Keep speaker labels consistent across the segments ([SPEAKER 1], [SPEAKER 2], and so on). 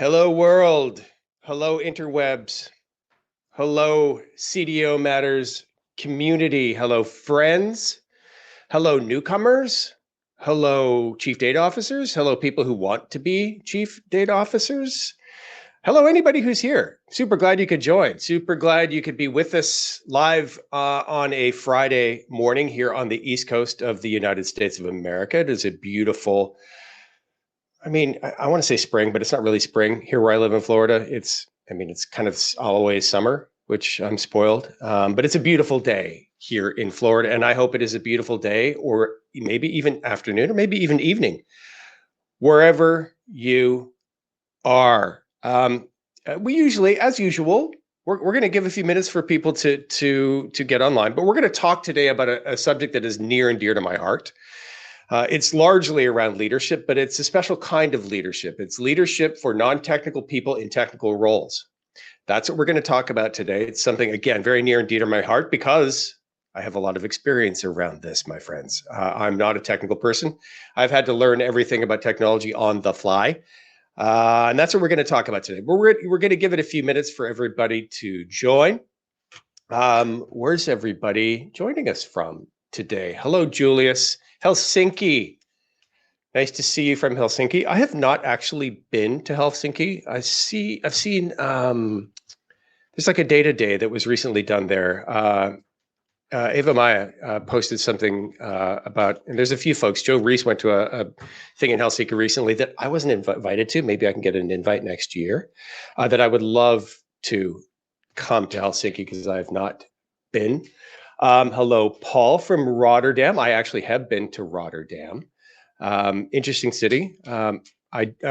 [SPEAKER 1] Hello, world. Hello, interwebs. Hello, CDO Matters community. Hello, friends. Hello, newcomers. Hello, chief data officers. Hello, people who want to be chief data officers. Hello, anybody who's here. Super glad you could join. Super glad you could be with us live on a Friday morning here on the East Coast of the United States of America. It is a beautiful, I want to say spring, but it's not really spring here where I live in Florida. It's kind of always summer, which I'm spoiled. But it's a beautiful day here in Florida, and I hope it is a beautiful day, or maybe even afternoon, or maybe even evening, wherever you are. We usually, as usual, we're going to give a few minutes for people to get online, but we're going to talk today about a subject that is near and dear to my heart. It's largely around leadership, but it's a special kind of leadership. It's leadership for non-technical people in technical roles. That's what we're going to talk about today. It's something, again, very near and dear to my heart because I have a lot of experience around this, my friends. I'm not a technical person. I've had to learn everything about technology on the fly. And that's what we're going to talk about today. But we're going to give it a few minutes for everybody to join. Where's everybody joining us from today? Hello, Julius. Helsinki. Nice to see you from Helsinki. I have not actually been to Helsinki. I've seen there's like a data day that was recently done there. Ava Maya posted something about, and there's a few folks. Joe Reese went to a thing in Helsinki recently that I wasn't invited to. Maybe I can get an invite next year. That I would love to come to Helsinki because I have not been. Hello, Paul from Rotterdam. I actually have been to Rotterdam. Interesting city. I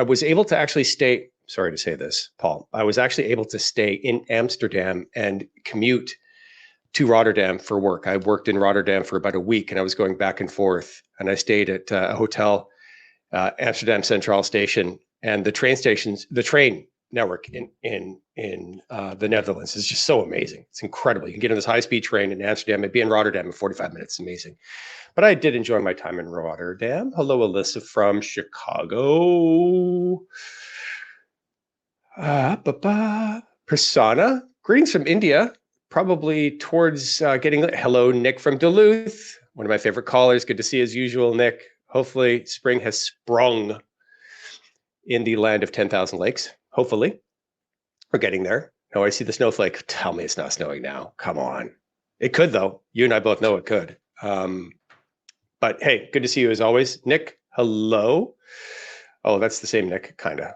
[SPEAKER 1] was able to actually stay, sorry to say this, Paul, I was actually able to stay in Amsterdam and commute to Rotterdam for work. I worked in Rotterdam for about a week and I was going back and forth, and I stayed at a hotel, Amsterdam Central Station, and the train network in the Netherlands is just so amazing. It's incredible. You can get on this high-speed train in Amsterdam and be in Rotterdam in 45 minutes. It's amazing. But I did enjoy my time in Rotterdam. Hello, Alyssa from Chicago. Prasanna, greetings from India. Probably towards getting. Hello, Nick from Duluth. One of my favorite callers. Good to see you as usual, Nick. Hopefully spring has sprung in the land of 10,000 lakes. Hopefully. We're getting there. Oh, I see the snowflake. Tell me it's not snowing now. Come on. It could, though. You and I both know it could. But hey, good to see you as always. Nick, hello. Oh, that's the same Nick, kind of.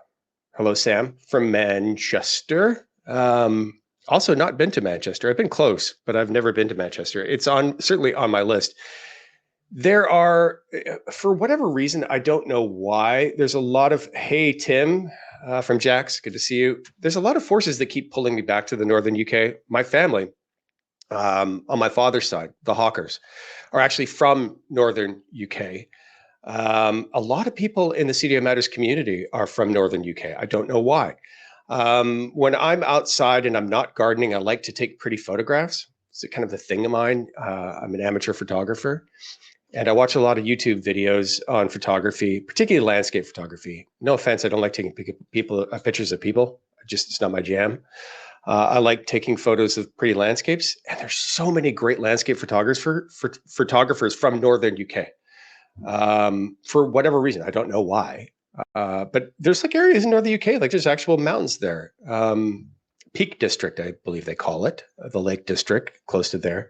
[SPEAKER 1] Hello, Sam from Manchester. Also not been to Manchester. I've been close, but I've never been to Manchester. It's certainly on my list. There are, for whatever reason, I don't know why, there's a lot of, hey, Tim from Jax, good to see you. There's a lot of forces that keep pulling me back to the northern UK. My family, on my father's side, the Hawkers, are actually from northern UK. A lot of people in the CDO Matters community are from northern UK. I don't know why. When I'm outside and I'm not gardening, I like to take pretty photographs. It's kind of the thing of mine. I'm an amateur photographer, and I watch a lot of YouTube videos on photography, particularly landscape photography. No offense, I don't like taking pictures of people. It's not my jam. I like taking photos of pretty landscapes, and there's so many great landscape photographers from northern UK. For whatever reason, I don't know why. But there's like areas in northern UK, like there's actual mountains there. Peak District, I believe they call it, the Lake District, close to there.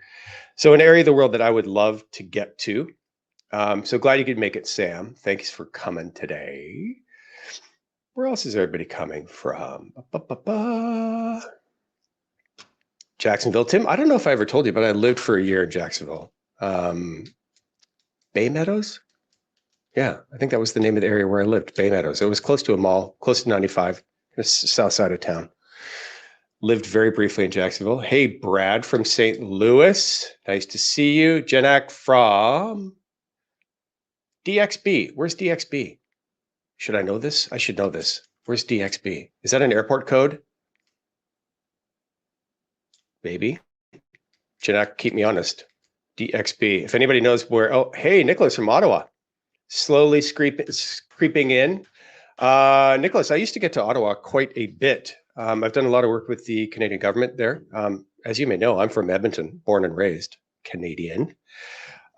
[SPEAKER 1] So an area of the world that I would love to get to. So glad you could make it, Sam. Thanks for coming today. Where else is everybody coming from? Jacksonville. Tim, I don't know if I ever told you, but I lived for a year in Jacksonville. Bay Meadows? Yeah, I think that was the name of the area where I lived, Bay Meadows. It was close to a mall, close to 95, south side of town. Lived very briefly in Jacksonville. Hey, Brad from St. Louis. Nice to see you. Jenak from DXB. Where's DXB? Should I know this? I should know this. Where's DXB? Is that an airport code? Maybe. Jenak, keep me honest. DXB. If anybody knows where, oh, hey, Nicholas from Ottawa. Slowly creeping in. Nicholas, I used to get to Ottawa quite a bit. I've done a lot of work with the Canadian government there. As you may know, I'm from Edmonton, born and raised Canadian.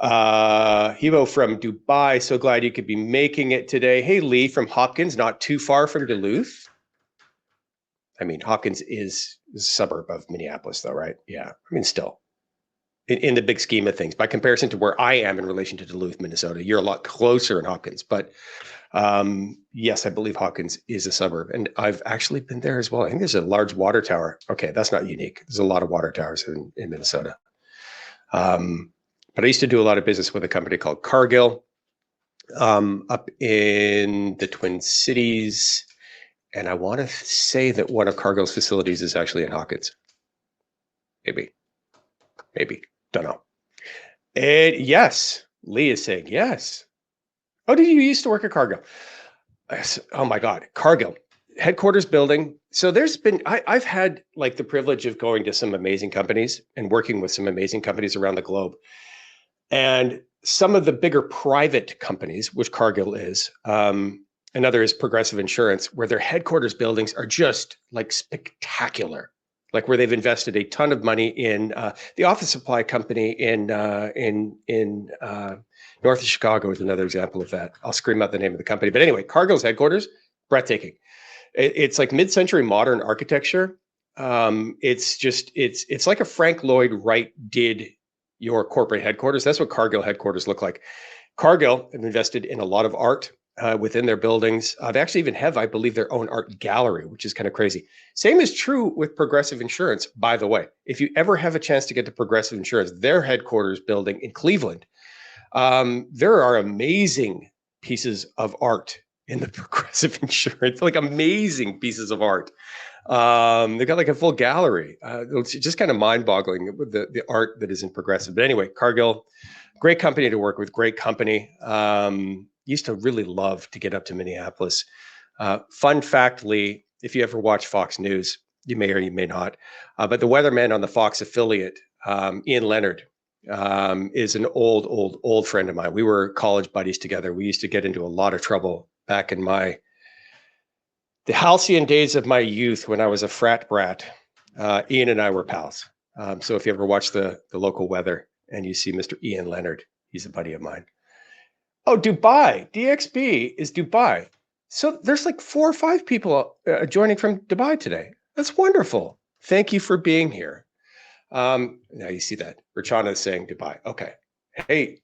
[SPEAKER 1] Hivo from Dubai, so glad you could be making it today. Hey, Lee from Hopkins, not too far from Duluth. I mean, Hopkins is a suburb of Minneapolis, though, right? Yeah. I mean, still, in the big scheme of things, by comparison to where I am in relation to Duluth, Minnesota, you're a lot closer in Hopkins. But yes, I believe Hopkins is a suburb, and I've actually been there as well. I think there's a large water tower. Okay, that's not unique. There's a lot of water towers in Minnesota. But I used to do a lot of business with a company called Cargill up in the Twin Cities. And I want to say that one of Cargill's facilities is actually in Hawkins. Maybe. Don't know. And yes, Lee is saying yes. Oh, did you used to work at Cargill? Oh my God, Cargill headquarters building. So I've had like the privilege of going to some amazing companies and working with some amazing companies around the globe. And some of the bigger private companies, which Cargill is, another is Progressive Insurance, where their headquarters buildings are just like spectacular, like where they've invested a ton of money in the office supply company in north of Chicago is another example of that. I'll scream out the name of the company. But anyway, Cargill's headquarters, breathtaking. It's like mid-century modern architecture. It's like a Frank Lloyd Wright did your corporate headquarters. That's what Cargill headquarters look like. Cargill have invested in a lot of art within their buildings. They actually even have, I believe, their own art gallery, which is kind of crazy. Same is true with Progressive Insurance, by the way. If you ever have a chance to get to Progressive Insurance, their headquarters building in Cleveland, there are amazing pieces of art in the Progressive Insurance, like amazing pieces of art. They got like a full gallery. It's just kind of mind-boggling with the art that is in Progressive. But anyway, Cargill, great company to work with, great company. Used to really love to get up to Minneapolis. Fun fact, Lee, if you ever watch Fox News, you may or you may not, but the weatherman on the Fox affiliate, Ian Leonard, is an old friend of mine. We were college buddies together. We used to get into a lot of trouble back in the halcyon days of my youth when I was a frat brat. Ian and I were pals. So if you ever watch the local weather and you see Mr. Ian Leonard, he's a buddy of mine. Oh, Dubai. DXB is Dubai. So there's like 4 or 5 people joining from Dubai today. That's wonderful. Thank you for being here. Now you see that. Rachana is saying Dubai. Okay. Hey,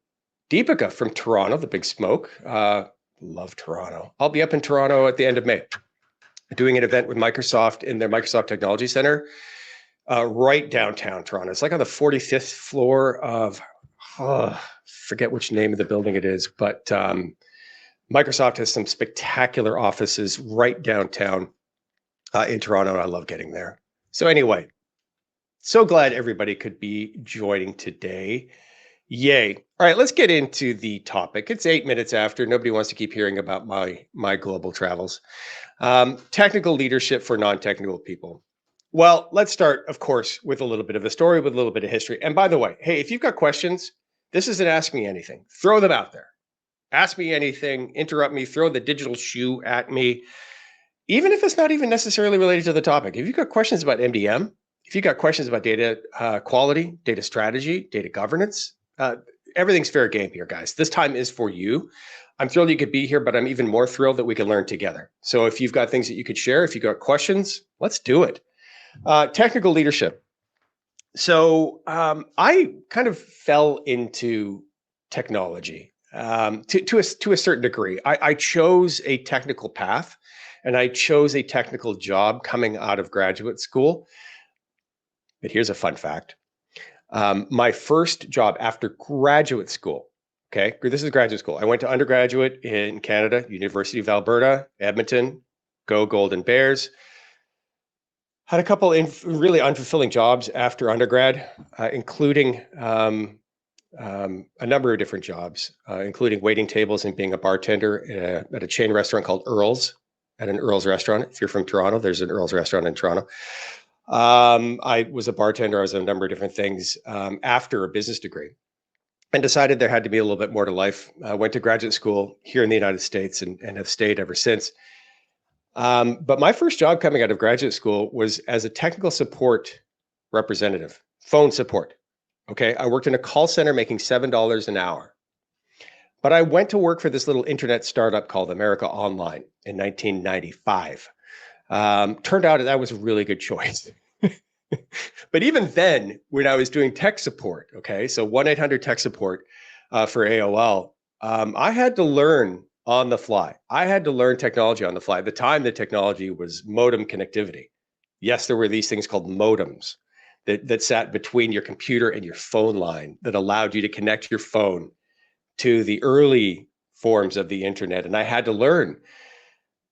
[SPEAKER 1] Deepika from Toronto, the big smoke. Love Toronto. I'll be up in Toronto at the end of May doing an event with Microsoft in their Microsoft Technology Center right downtown Toronto. It's like on the 45th floor of, forget which name of the building it is, but Microsoft has some spectacular offices right downtown in Toronto, and I love getting there. So anyway, so glad everybody could be joining today. Yay. All right, let's get into the topic. It's 8 minutes after. Nobody wants to keep hearing about my global travels. Technical leadership for non-technical people. Well, let's start, of course, with a little bit of a story, with a little bit of history. And by the way, hey, if you've got questions, this isn't Ask Me Anything. Throw them out there. Ask me anything, interrupt me, throw the digital shoe at me, even if it's not even necessarily related to the topic. If you've got questions about MDM, if you've got questions about data quality, data strategy, data governance, everything's fair game here, guys. This time is for you. I'm thrilled you could be here, but I'm even more thrilled that we can learn together. So if you've got things that you could share, if you've got questions, let's do it. Technical leadership. So I kind of fell into technology to a certain degree. I chose a technical path, and I chose a technical job coming out of graduate school. But here's a fun fact. My first job after graduate school, okay, this is graduate school. I went to undergraduate in Canada, University of Alberta, Edmonton, go Golden Bears. Had a couple of really unfulfilling jobs after undergrad, including a number of different jobs, including waiting tables and being a bartender at a chain restaurant called Earl's, at an Earl's restaurant. If you're from Toronto, there's an Earl's restaurant in Toronto. I was a bartender. I was a number of different things after a business degree, and decided there had to be a little bit more to life. I went to graduate school here in the United States and have stayed ever since. But my first job coming out of graduate school was as a technical support representative, phone support. Okay. I worked in a call center making $7 an hour. But I went to work for this little internet startup called America Online in 1995. Turned out that was a really good choice. But even then, when I was doing tech support, okay, so 1-800 tech support for AOL, I had to learn on the fly. I had to learn technology on the fly. At the time, the technology was modem connectivity. Yes, there were these things called modems that sat between your computer and your phone line that allowed you to connect your phone to the early forms of the internet. And I had to learn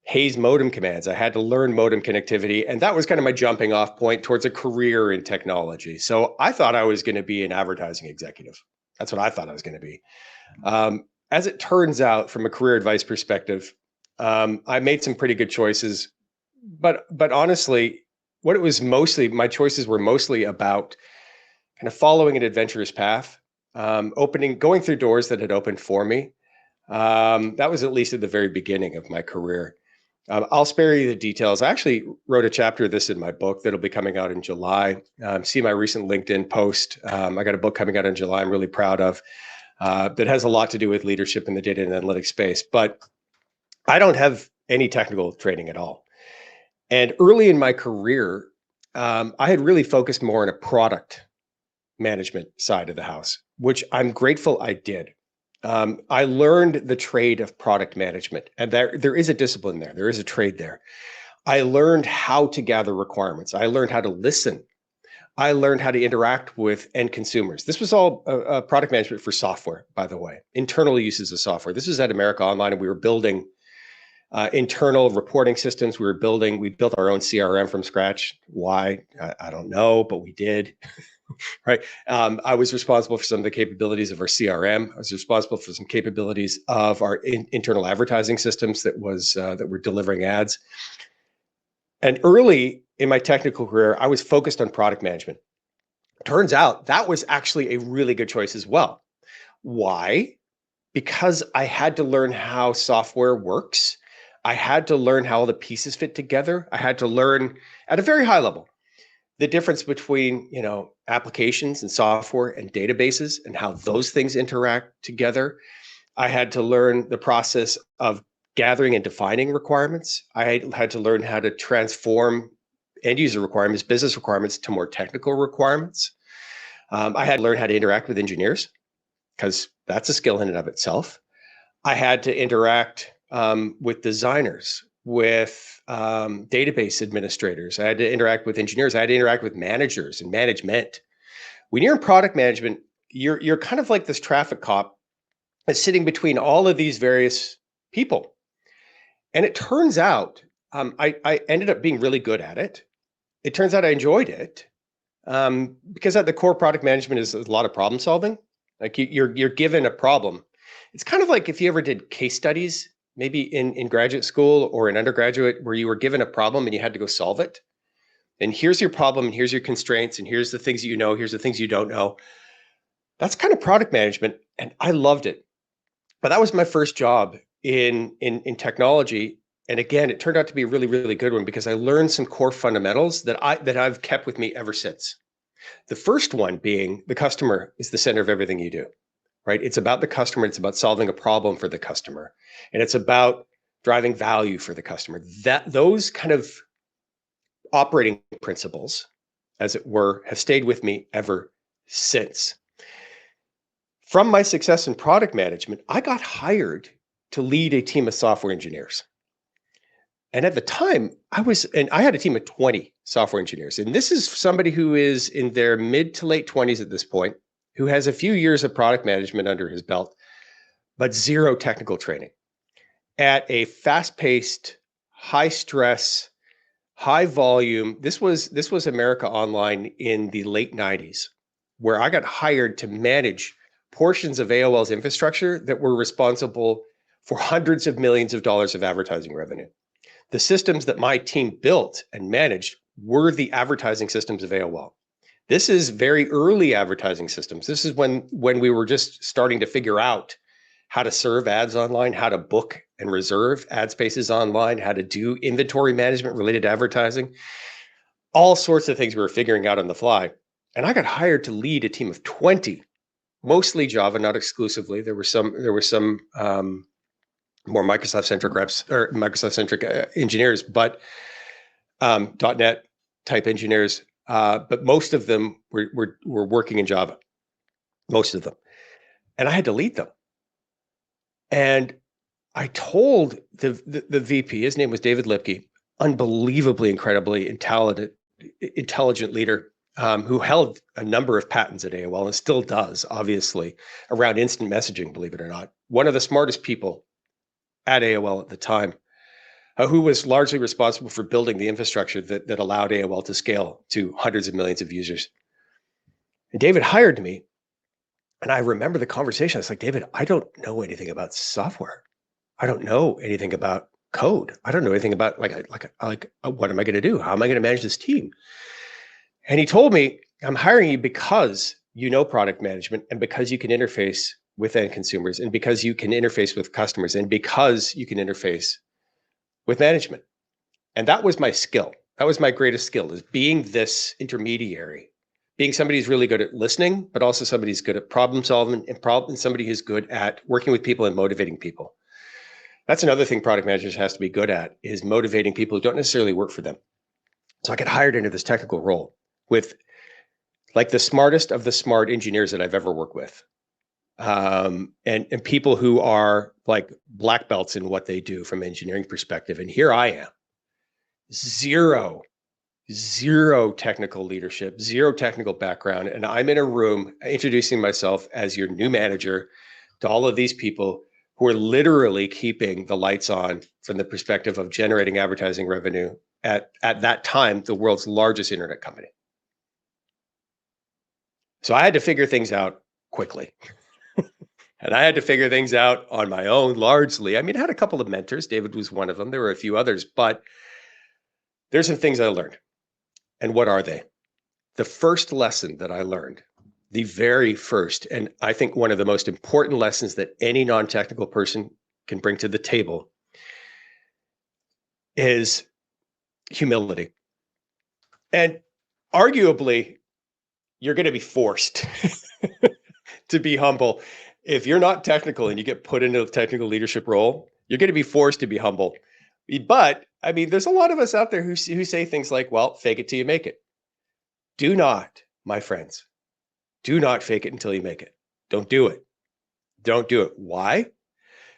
[SPEAKER 1] Hayes modem commands. I had to learn modem connectivity. And that was kind of my jumping off point towards a career in technology. So I thought I was going to be an advertising executive. That's what I thought I was going to be. As it turns out, from a career advice perspective, I made some pretty good choices. But honestly, what it was mostly, my choices were mostly about kind of following an adventurous path, going through doors that had opened for me. That was at least at the very beginning of my career. I'll spare you the details. I actually wrote a chapter of this in my book that'll be coming out in July. See my recent LinkedIn post. I got a book coming out in July I'm really proud of that has a lot to do with leadership in the data and analytics space. But I don't have any technical training at all. And early in my career, I had really focused more on a product management side of the house, which I'm grateful I did. I learned the trade of product management, and there is a discipline there. There is a trade there. I learned how to gather requirements. I learned how to listen. I learned how to interact with end consumers. This was all product management for software, by the way, internal uses of software. This was at America Online, and we were building internal reporting systems. We built our own CRM from scratch. Why? I don't know, but we did. Right. I was responsible for some of the capabilities of our CRM. I was responsible for some capabilities of our internal advertising systems that were delivering ads. And early in my technical career, I was focused on product management. Turns out that was actually a really good choice as well. Why? Because I had to learn how software works. I had to learn how all the pieces fit together. I had to learn at a very high level the difference between, applications and software and databases and how those things interact together. I had to learn the process of gathering and defining requirements. I had to learn how to transform end user requirements, business requirements to more technical requirements. I had to learn how to interact with engineers because that's a skill in and of itself. I had to interact with designers, with database administrators. I had to interact with engineers. I had to interact with managers and management. When you're in product management, you're kind of like this traffic cop that's sitting between all of these various people. And it turns out I ended up being really good at it. It turns out I enjoyed it because at the core, product management is a lot of problem solving. Like you're given a problem. It's kind of like if you ever did case studies, maybe in graduate school or in undergraduate, where you were given a problem and you had to go solve it. And here's your problem, and here's your constraints, and here's the things you know, here's the things you don't know. That's kind of product management, and I loved it. But that was my first job in technology. And again, it turned out to be a really, really good one because I learned some core fundamentals that I've kept with me ever since. The first one being the customer is the center of everything you do. Right? It's about the customer. It's about solving a problem for the customer. And it's about driving value for the customer. Those kind of operating principles, as it were, have stayed with me ever since. From my success in product management, I got hired to lead a team of software engineers. And at the time, I had a team of 20 software engineers. And this is somebody who is in their mid to late 20s at this point, who has a few years of product management under his belt, but zero technical training at a fast-paced, high-stress, high-volume. This was America Online in the late 90s, where I got hired to manage portions of AOL's infrastructure that were responsible for hundreds of millions of dollars of advertising revenue. The systems that my team built and managed were the advertising systems of AOL. This is very early advertising systems. This is when we were just starting to figure out how to serve ads online, how to book and reserve ad spaces online, how to do inventory management related to advertising, all sorts of things we were figuring out on the fly. And I got hired to lead a team of 20, mostly Java, not exclusively. There were some more Microsoft centric reps or Microsoft centric engineers, but .NET type engineers. But most of them were working in Java, most of them. And I had to lead them. And I told the VP, his name was David Lipke, unbelievably, incredibly intelligent leader who held a number of patents at AOL and still does, obviously, around instant messaging, believe it or not. One of the smartest people at AOL at the time, who was largely responsible for building the infrastructure that allowed AOL to scale to hundreds of millions of users. And David hired me. And I remember the conversation. I was like, David, I don't know anything about software. I don't know anything about code. I don't know anything about what am I going to do? How am I going to manage this team? And he told me, I'm hiring you because you know product management and because you can interface with end consumers and because you can interface with customers and because you can interface with management. And that was my skill. That was my greatest skill, is being this intermediary, being somebody who's really good at listening, but also somebody who's good at problem solving and somebody who's good at working with people and motivating people. That's another thing product managers has to be good at, is motivating people who don't necessarily work for them. So I got hired into this technical role with like the smartest of the smart engineers that I've ever worked with. And people who are like black belts in what they do from an engineering perspective. And here I am, zero technical leadership, zero technical background. And I'm in a room introducing myself as your new manager to all of these people who are literally keeping the lights on from the perspective of generating advertising revenue at that time, the world's largest internet company. So I had to figure things out quickly. And I had to figure things out on my own largely. I mean, I had a couple of mentors. David was one of them. There were a few others, but there's some things I learned. And what are they? The first lesson that I learned, the very first, and I think one of the most important lessons that any non-technical person can bring to the table, is humility. And arguably, you're going to be forced to be humble. If you're not technical and you get put into a technical leadership role, you're going to be forced to be humble. But I mean, there's a lot of us out there who say things like, well, fake it till you make it. Do not, my friends, do not fake it until you make it. Don't do it. Don't do it. Why?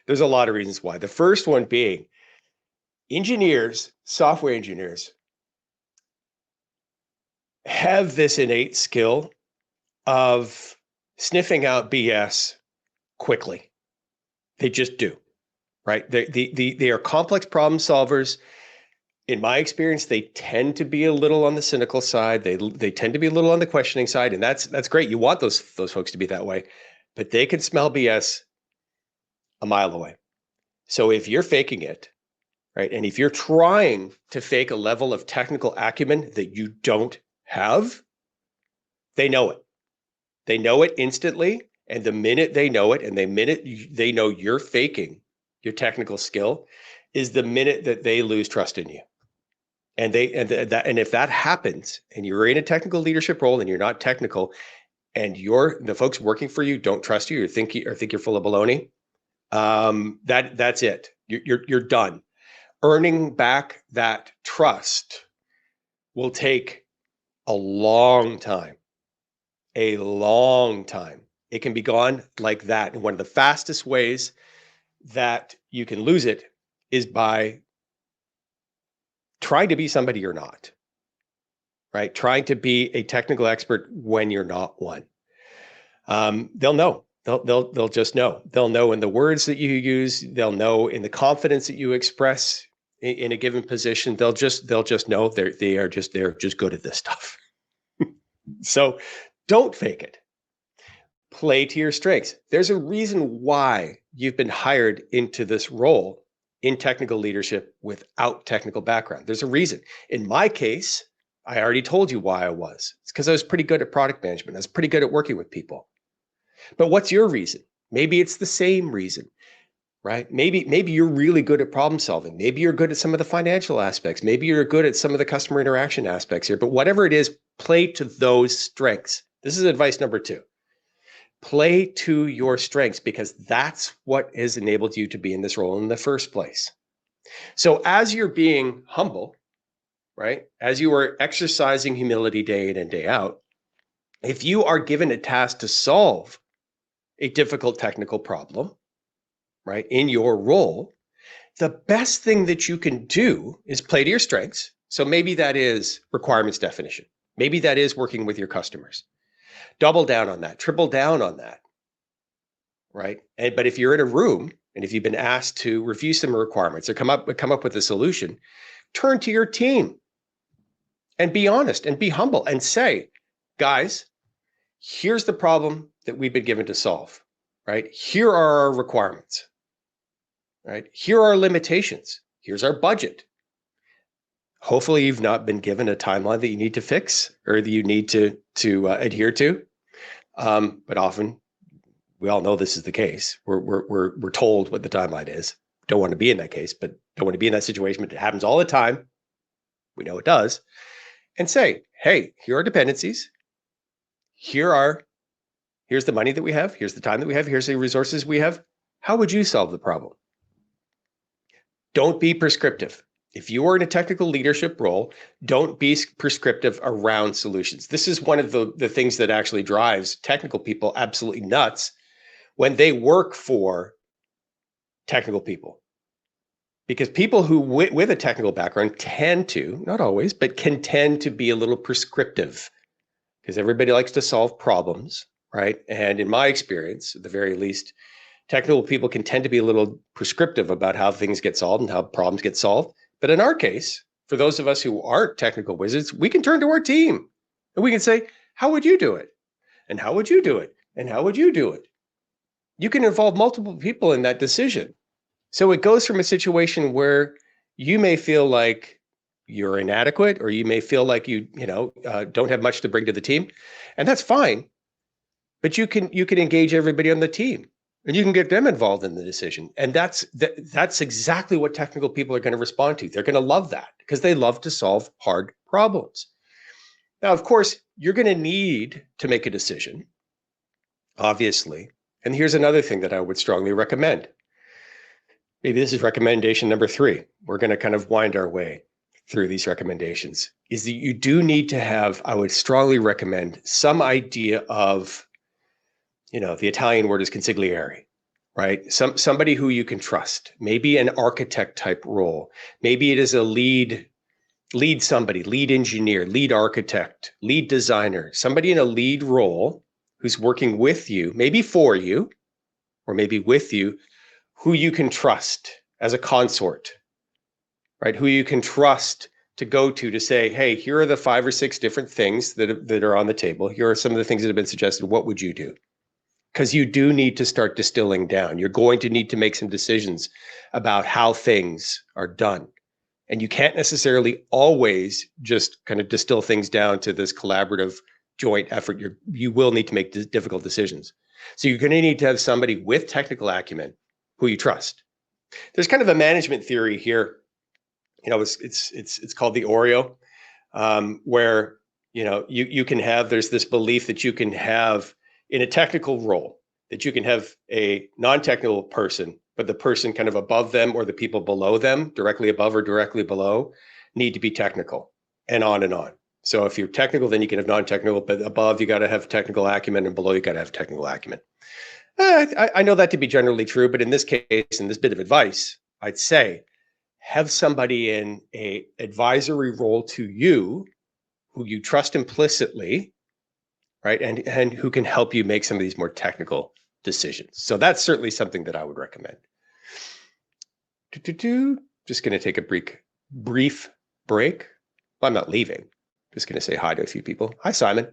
[SPEAKER 1] There's a lot of reasons why. The first one being engineers, software engineers, have this innate skill of sniffing out BS quickly. They just do, right? They are complex problem solvers. In my experience, they tend to be a little on the cynical side. They tend to be a little on the questioning side, and that's great. You want those folks to be that way, but they can smell BS a mile away. So if you're faking it, right, and if you're trying to fake a level of technical acumen that you don't have, they know it. They know it instantly, and the minute they know it, and the minute they know you're faking your technical skill, is the minute that they lose trust in you. And if that happens, and you're in a technical leadership role, and you're not technical, and the folks working for you don't trust you, or think you're full of baloney, that's it. You're done. Earning back that trust will take a long time. A long time. It can be gone like that. And one of the fastest ways that you can lose it is by trying to be somebody you're not, right? Trying to be a technical expert when you're not one. They'll know. They'll just know. They'll know in the words that you use. They'll know in the confidence that you express in a given position. They'll just know they're just good at this stuff. So don't fake it. Play to your strengths. There's a reason why you've been hired into this role in technical leadership without technical background. There's a reason. In my case, I already told you why I was. It's because I was pretty good at product management. I was pretty good at working with people. But what's your reason? Maybe it's the same reason, right? Maybe you're really good at problem solving. Maybe you're good at some of the financial aspects. Maybe you're good at some of the customer interaction aspects here. But whatever it is, play to those strengths. This is advice number 2. Play to your strengths, because that's what has enabled you to be in this role in the first place. So as you're being humble, right? As you are exercising humility day in and day out, if you are given a task to solve a difficult technical problem, right, in your role, the best thing that you can do is play to your strengths. So maybe that is requirements definition. Maybe that is working with your customers. Double down on that, triple down on that, right? But if you're in a room and if you've been asked to review some requirements or come up with a solution, turn to your team and be honest and be humble and say, guys, here's the problem that we've been given to solve, right? Here are our requirements, right? Here are our limitations. Here's our budget. Hopefully you've not been given a timeline that you need to fix or that you need to adhere to. But often we all know this is the case. We're told what the timeline is. Don't want to be in that case, but don't want to be in that situation. But it happens all the time. We know it does. And say, hey, here are dependencies. Here's the money that we have. Here's the time that we have. Here's the resources we have. How would you solve the problem? Don't be prescriptive. If you are in a technical leadership role, don't be prescriptive around solutions. This is one of the things that actually drives technical people absolutely nuts when they work for technical people. Because people who with a technical background tend to, not always, but can tend to be a little prescriptive because everybody likes to solve problems, right? And in my experience, at the very least, technical people can tend to be a little prescriptive about how things get solved and how problems get solved. But in our case, for those of us who aren't technical wizards, we can turn to our team and we can say, how would you do it? And how would you do it? And how would you do it? You can involve multiple people in that decision. So it goes from a situation where you may feel like you're inadequate, or you may feel like you don't have much to bring to the team, and that's fine. But you can engage everybody on the team, and you can get them involved in the decision. And that's exactly what technical people are going to respond to. They're going to love that because they love to solve hard problems. Now, of course, you're going to need to make a decision, obviously. And here's another thing that I would strongly recommend. Maybe this is recommendation number 3. We're going to kind of wind our way through these recommendations, is that you do need to have, I would strongly recommend, some idea of, the Italian word is consigliere, right? Somebody who you can trust, maybe an architect type role. Maybe it is a lead somebody, lead engineer, lead architect, lead designer, somebody in a lead role who's working with you, maybe for you, or maybe with you, who you can trust as a consort, right? Who you can trust to go to say, hey, here are the 5 or 6 different things that are on the table. Here are some of the things that have been suggested. What would you do? Because you do need to start distilling down. You're going to need to make some decisions about how things are done. And you can't necessarily always just kind of distill things down to this collaborative joint effort. You will need to make difficult decisions. So you're going to need to have somebody with technical acumen who you trust. There's kind of a management theory here. It's called the Oreo, where you can have, there's this belief that you can have in a technical role, that you can have a non-technical person, but the person kind of above them or the people below them, directly above or directly below, need to be technical, and on and on. So if you're technical, then you can have non-technical, but above you got to have technical acumen, and below you got to have technical acumen. I know that to be generally true, but in this case, in this bit of advice, I'd say have somebody in a advisory role to you who you trust implicitly, right? And who can help you make some of these more technical decisions. So that's certainly something that I would recommend. Just going to take a brief break. Well, I'm not leaving. Just going to say hi to a few people. Hi, Simon.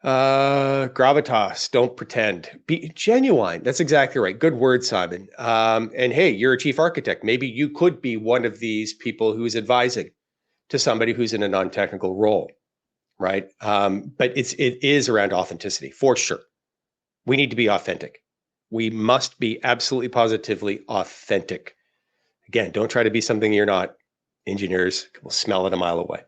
[SPEAKER 1] Gravitas, don't pretend. Be genuine. That's exactly right. Good word, Simon. And hey, you're a chief architect. Maybe you could be one of these people who's advising to somebody who's in a non-technical role, right? But it is around authenticity, for sure. We need to be authentic. We must be absolutely positively authentic. Again, don't try to be something you're not. Engineers will smell it a mile away.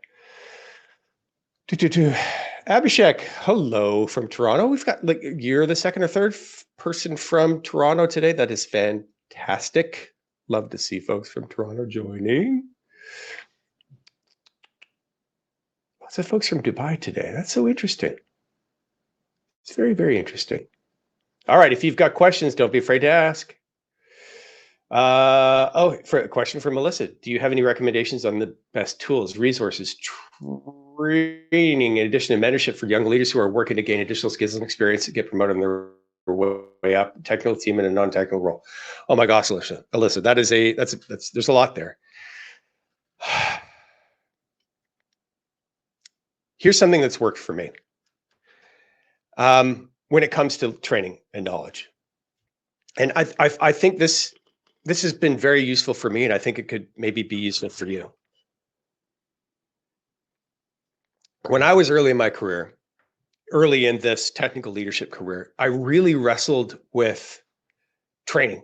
[SPEAKER 1] Abhishek, hello from Toronto. We've got like you're the second or third person from Toronto today. That is fantastic. Love to see folks from Toronto joining. Lots of folks from Dubai today. That's so interesting. It's very, very interesting. All right, if you've got questions, don't be afraid to ask. For a question from Melissa. Do you have any recommendations on the best tools, resources, training, in addition to mentorship for young leaders who are working to gain additional skills and experience to get promoted on their way up, technical team in a non-technical role? Oh my gosh, Alyssa, that's there's a lot there. Here's something that's worked for me. When it comes to training and knowledge, and I think this has been very useful for me, and I think it could maybe be useful for you. When I was early in my career, early in this technical leadership career, I really wrestled with training,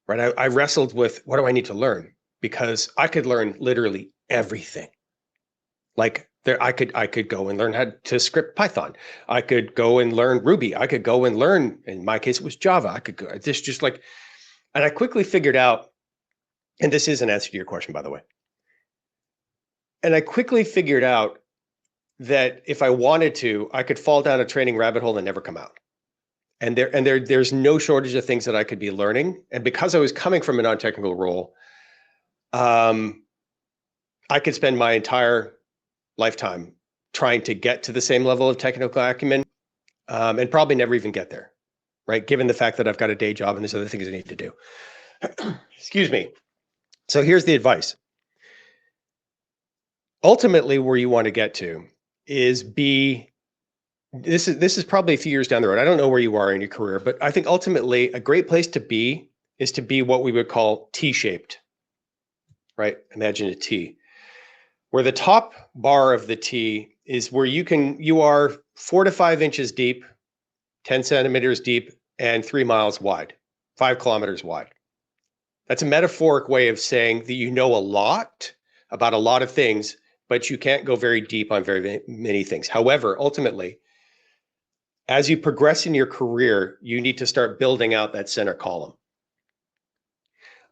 [SPEAKER 1] right? I wrestled with what do I need to learn? Because I could learn literally everything. Like I could go and learn how to script Python. I could go and learn Ruby. I could go and learn, in my case, it was Java. I could go just like, and I quickly figured out, and this is an answer to your question, by the way. And I quickly figured out that if I wanted to, I could fall down a training rabbit hole and never come out. And there's no shortage of things that I could be learning. And because I was coming from a non-technical role, I could spend my entire lifetime trying to get to the same level of technical acumen, and probably never even get there, right? Given the fact that I've got a day job and there's other things I need to do. Excuse me. So here's the advice. Ultimately, where you want to get to is this is probably a few years down the road. I don't know where you are in your career, but I think ultimately a great place to be is to be what we would call T-shaped, right? Imagine a T, where the top bar of the T is where you are 4 to 5 inches deep, 10 centimeters deep, and 3 miles wide, 5 kilometers wide. That's a metaphoric way of saying that you know a lot about a lot of things, but you can't go very deep on very many things. However, ultimately, as you progress in your career, you need to start building out that center column.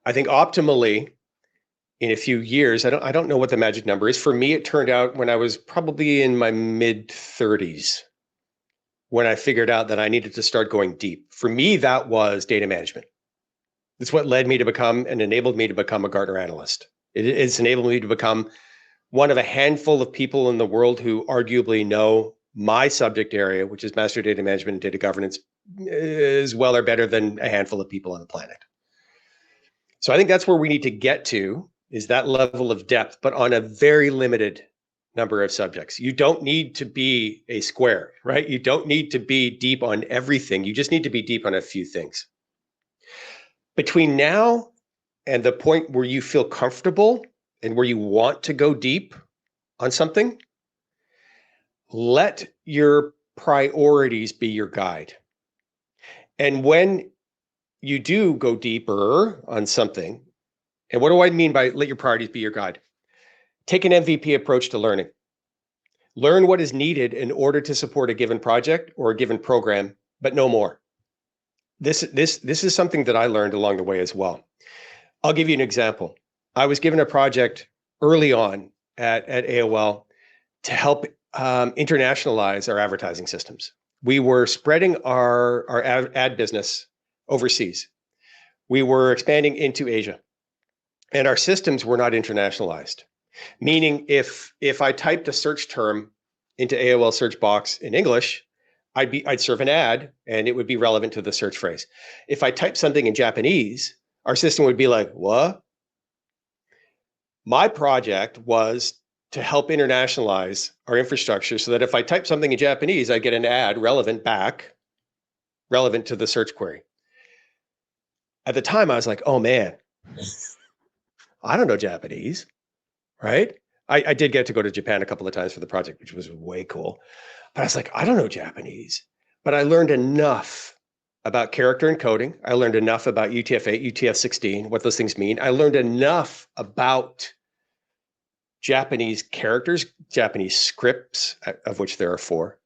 [SPEAKER 1] I think optimally, in a few years, I don't know what the magic number is. For me, it turned out when I was probably in my mid 30s, when I figured out that I needed to start going deep. For me, that was data management. It's what led me to become and enabled me to become a Gartner analyst. It's enabled me to become one of a handful of people in the world who arguably know my subject area, which is master data management and data governance, as well or better than a handful of people on the planet. So I think that's where we need to get to, is that level of depth, but on a very limited number of subjects. You don't need to be a square, right? You don't need to be deep on everything. You just need to be deep on a few things. Between now and the point where you feel comfortable and where you want to go deep on something, let your priorities be your guide. And when you do go deeper on something, and what do I mean by let your priorities be your guide? Take an MVP approach to learning. Learn what is needed in order to support a given project or a given program, but no more. This is something that I learned along the way as well. I'll give you an example. I was given a project early on at AOL to help internationalize our advertising systems. We were spreading our ad business overseas. We were expanding into Asia, and our systems were not internationalized. Meaning, if I typed a search term into AOL search box in English, I'd serve an ad, and it would be relevant to the search phrase. If I typed something in Japanese, our system would be like, "What?" My project was to help internationalize our infrastructure so that if I type something in Japanese, I get an ad relevant to the search query. At the time, I was like, oh man, I don't know Japanese, right? I did get to go to Japan a couple of times for the project, which was way cool. But I was like, I don't know Japanese, but I learned enough about character encoding. I learned enough about UTF-8, UTF-16, what those things mean. I learned enough about Japanese characters, Japanese scripts, of which there are 4.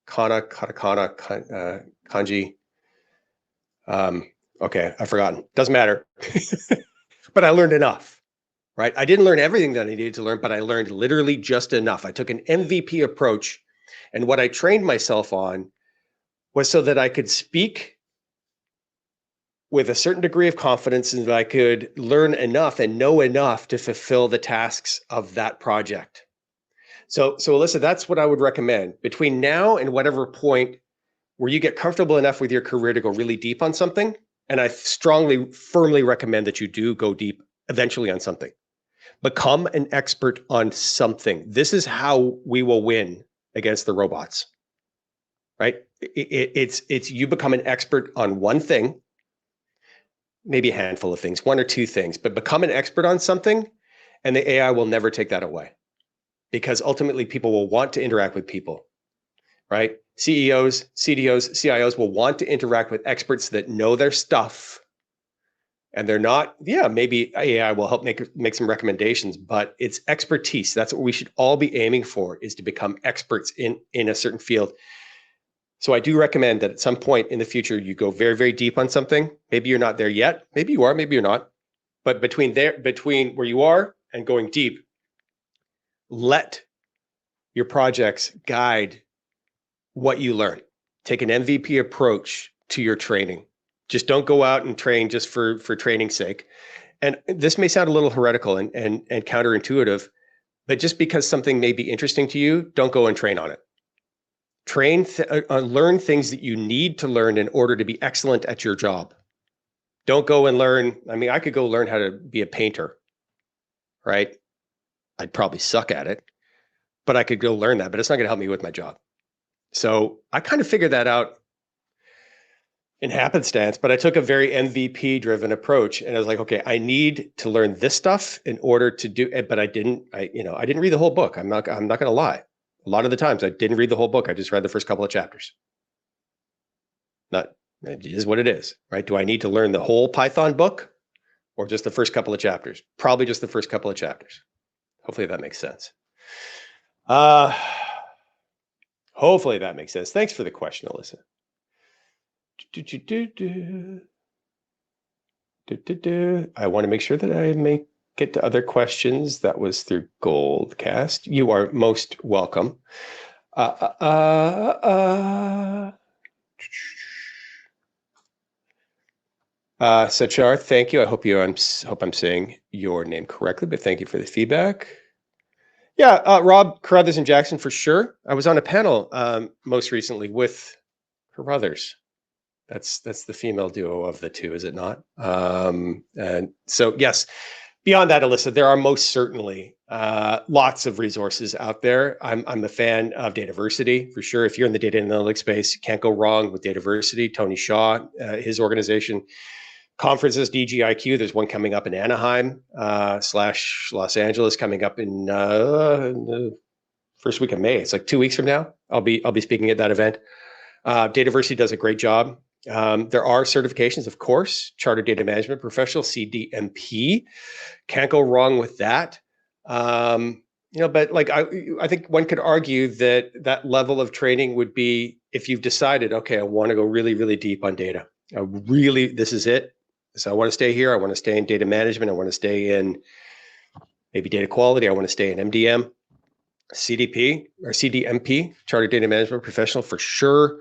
[SPEAKER 1] Kana, katakana, kanji. Okay, I've forgotten. Doesn't matter. But I learned enough, right? I didn't learn everything that I needed to learn, but I learned literally just enough. I took an MVP approach, and what I trained myself on was so that I could speak with a certain degree of confidence and that I could learn enough and know enough to fulfill the tasks of that project. So Alyssa, that's what I would recommend. Between now and whatever point where you get comfortable enough with your career to go really deep on something, and I strongly, firmly recommend that you do go deep eventually on something. Become an expert on something. This is how we will win against the robots, right? It's you become an expert on one thing, maybe a handful of things, 1 or 2 things, but become an expert on something, and the AI will never take that away, because ultimately people will want to interact with people, right? CEOs, CDOs, CIOs will want to interact with experts that know their stuff, and they're not, maybe AI will help make some recommendations, but it's expertise. That's what we should all be aiming for, is to become experts in a certain field. So I do recommend that at some point in the future, you go very, very deep on something. Maybe you're not there yet. Maybe you are, maybe you're not. But between where you are and going deep, let your projects guide what you learn. Take an MVP approach to your training. Just don't go out and train just for training's sake. And this may sound a little heretical and counterintuitive, but just because something may be interesting to you, don't go and train on it. Learn things that you need to learn in order to be excellent at your job. Don't go and learn. I mean, I could go learn how to be a painter, right? I'd probably suck at it, but I could go learn that, but it's not going to help me with my job. So I kind of figured that out in happenstance, but I took a very MVP driven approach, and I was like, okay, I need to learn this stuff in order to do it. But I didn't read the whole book. I'm not going to lie. A lot of the times I didn't read the whole book. I just read the first couple of chapters. It is what it is, right? Do I need to learn the whole Python book or just the first couple of chapters? Probably just the first couple of chapters. Hopefully that makes sense. Hopefully that makes sense. Thanks for the question, Alyssa. I want to make sure that I make it to other questions. That was through Goldcast. You are most welcome. Sachar, thank you. I hope I'm saying your name correctly, but thank you for the feedback. Yeah, Rob Carruthers and Jackson for sure. I was on a panel most recently with Carruthers. That's the female duo of the two, is it not? And so yes, beyond that, Alyssa, there are most certainly lots of resources out there. I'm a fan of Dataversity for sure. If you're in the data analytics space, you can't go wrong with Dataversity. Tony Shaw, his organization. Conferences, DGIQ, there's one coming up in Anaheim / Los Angeles coming up in the first week of May. It's like 2 weeks from now. I'll be speaking at that event. Dataversity does a great job. There are certifications, of course, Chartered Data Management Professional, CDMP. Can't go wrong with that. But like I think one could argue that level of training would be if you've decided, okay, I want to go really, really deep on data. This is it. So I want to stay here. I want to stay in data management. I want to stay in maybe data quality. I want to stay in MDM, CDP or CDMP, Chartered Data Management Professional for sure.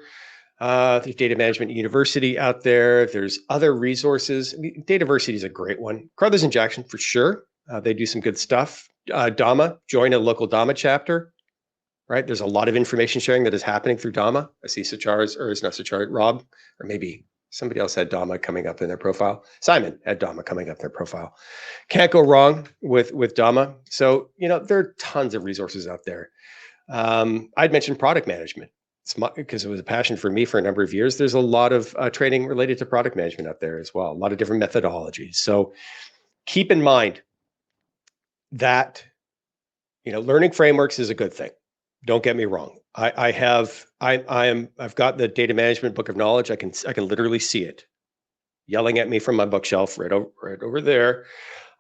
[SPEAKER 1] There's Data Management University out there. There's other resources. Dataversity is a great one. Carruthers and Jackson for sure. They do some good stuff. DAMA, join a local DAMA chapter, right? There's a lot of information sharing that is happening through DAMA. I see Rob, or maybe somebody else had DAMA coming up in their profile. Simon had DAMA coming up in their profile. Can't go wrong with DAMA. So, there are tons of resources out there. I'd mentioned product management. Because it was a passion for me for a number of years. There's a lot of training related to product management out there as well. A lot of different methodologies. So keep in mind that, learning frameworks is a good thing. Don't get me wrong. I've got the data management book of knowledge. I can literally see it yelling at me from my bookshelf right over there.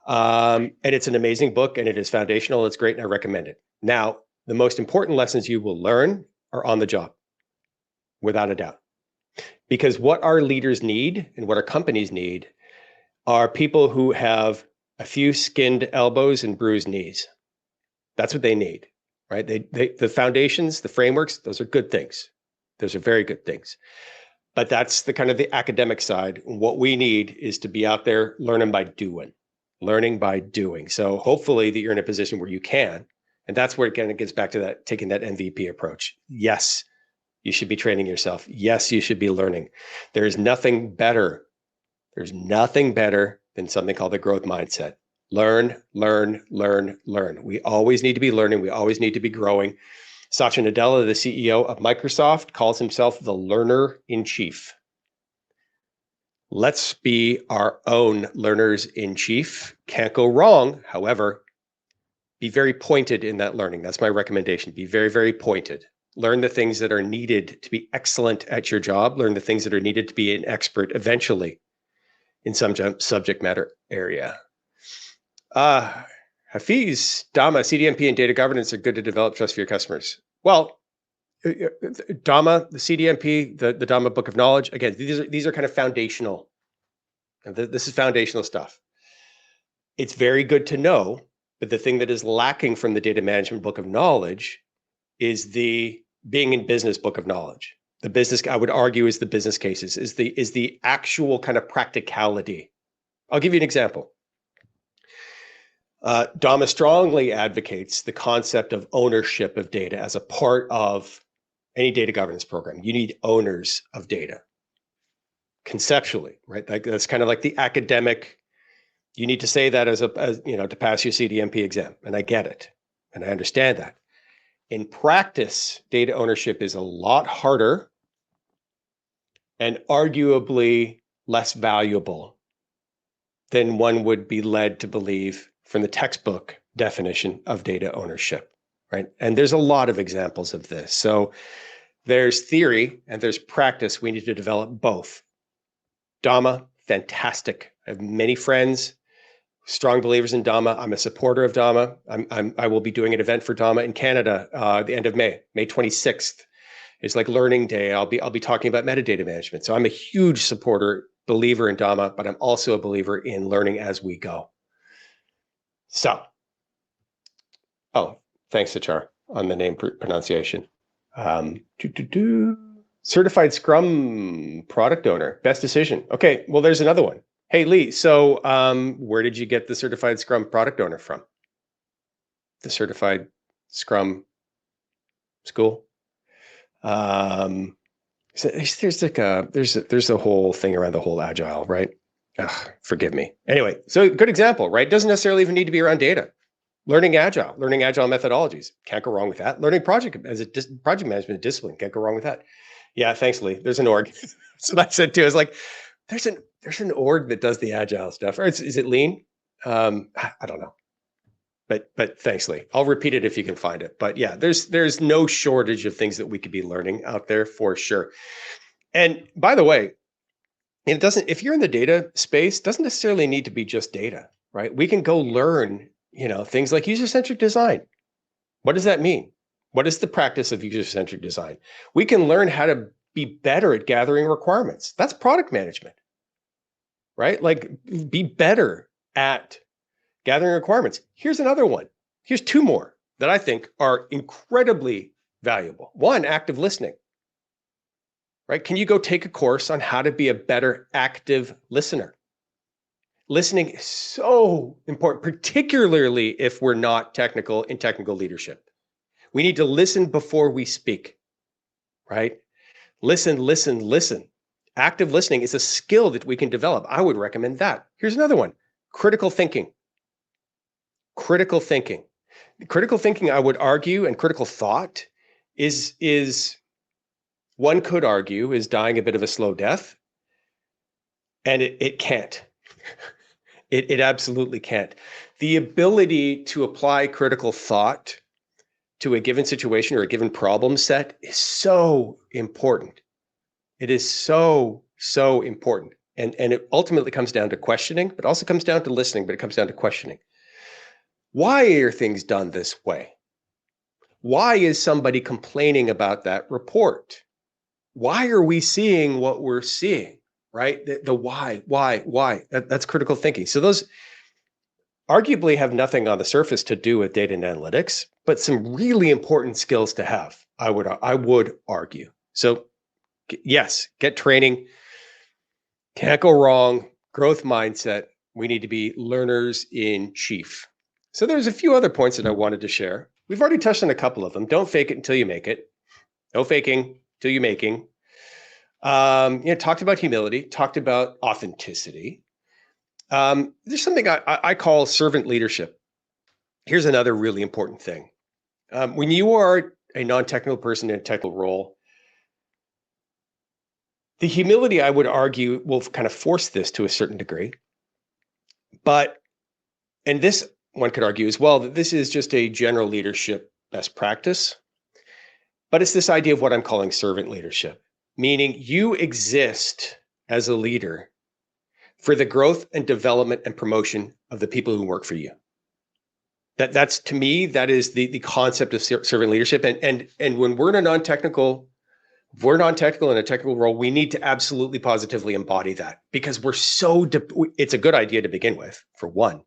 [SPEAKER 1] And it's an amazing book, and it is foundational. It's great, and I recommend it. Now, the most important lessons you will learn are on the job, without a doubt. Because what our leaders need and what our companies need are people who have a few skinned elbows and bruised knees. That's what they need, right? The foundations, the frameworks, those are good things. Those are very good things. But that's the kind of the academic side. What we need is to be out there learning by doing. So hopefully that you're in a position where you can. And that's where it kind of gets back to that, taking that MVP approach. Yes, you should be training yourself. Yes, you should be learning. There's nothing better than something called the growth mindset. Learn. We always need to be learning. We always need to be growing. Satya Nadella, the CEO of Microsoft, calls himself the learner in chief. Let's be our own learners in chief. Can't go wrong. However, be very pointed in that learning. That's my recommendation. Be very, very pointed. Learn the things that are needed to be excellent at your job. Learn the things that are needed to be an expert eventually in some subject matter area. Hafiz, Dhamma, CDMP, and data governance are good to develop trust for your customers. Well, Dhamma, the CDMP, the Dhamma Book of Knowledge, again, these are kind of foundational. This is foundational stuff. It's very good to know, but the thing that is lacking from the data management book of knowledge is the being in business book of knowledge. The business, I would argue, is the business cases, is the actual kind of practicality. I'll give you an example. Dhamma strongly advocates the concept of ownership of data as a part of any data governance program. You need owners of data conceptually, right? That's kind of like the academic. You need to say that as to pass your CDMP exam, and I get it, and I understand that. In practice, data ownership is a lot harder and arguably less valuable than one would be led to believe from the textbook definition of data ownership, right? And there's a lot of examples of this. So there's theory and there's practice. We need to develop both. Dhamma, fantastic. I have many friends, strong believers in Dhamma. I'm a supporter of Dhamma. I will be doing an event for Dhamma in Canada the end of May 26th. It's like Learning Day. I'll be talking about metadata management. So I'm a huge supporter, believer in Dhamma, but I'm also a believer in learning as we go. So, thanks, Achar, on the name pronunciation. Certified Scrum product owner, best decision. Okay, well, there's another one. Hey, Lee, so where did you get the Certified Scrum product owner from? The Certified Scrum School? So there's a whole thing around the whole agile, right? Forgive me. Anyway, so good example, right? Doesn't necessarily even need to be around data. Learning agile methodologies. Can't go wrong with that. Learning project management discipline. Can't go wrong with that. Yeah, thanks, Lee. There's an org. That's what I said too. I was like, there's an org that does the agile stuff. Or is it lean? I don't know. But thanks, Lee. I'll repeat it if you can find it. But yeah, there's no shortage of things that we could be learning out there for sure. And by the way, it doesn't, if you're in the data space, doesn't necessarily need to be just data, right? We can go learn, things like user-centric design. What does that mean? What is the practice of user-centric design? We can learn how to be better at gathering requirements. That's product management, right? Like, be better at gathering requirements. Here's another one. Here's two more that I think are incredibly valuable. One, active listening, right? Can you go take a course on how to be a better active listener? Listening is so important, particularly if we're not technical in technical leadership. We need to listen before we speak, right? Listen. Active listening is a skill that we can develop. I would recommend that. Here's another one. Critical thinking, I would argue, and critical thought is one could argue is dying a bit of a slow death. And it can't. It absolutely can't. The ability to apply critical thought to a given situation or a given problem set is so important. It is so, so important. And it ultimately comes down to questioning, but also comes down to listening, but it comes down to questioning. Why are things done this way? Why is somebody complaining about that report? Why are we seeing what we're seeing, right? The why. That's critical thinking. So those arguably have nothing on the surface to do with data and analytics, but some really important skills to have, I would argue. So yes, get training. Can't go wrong. Growth mindset. We need to be learners in chief. So there's a few other points that I wanted to share. We've already touched on a couple of them. Don't fake it until you make it. No faking till you making. Talked about humility, talked about authenticity. There's something I call servant leadership. Here's another really important thing. When you are a non-technical person in a technical role, the humility, I would argue, will kind of force this to a certain degree. And this one could argue as well, that this is just a general leadership best practice. But it's this idea of what I'm calling servant leadership, meaning you exist as a leader for the growth and development and promotion of the people who work for you. That's to me, that is the concept of servant leadership. And when we're in a non-technical, if we're non-technical in a technical role, we need to absolutely positively embody that, because we're so, it's a good idea to begin with, for one.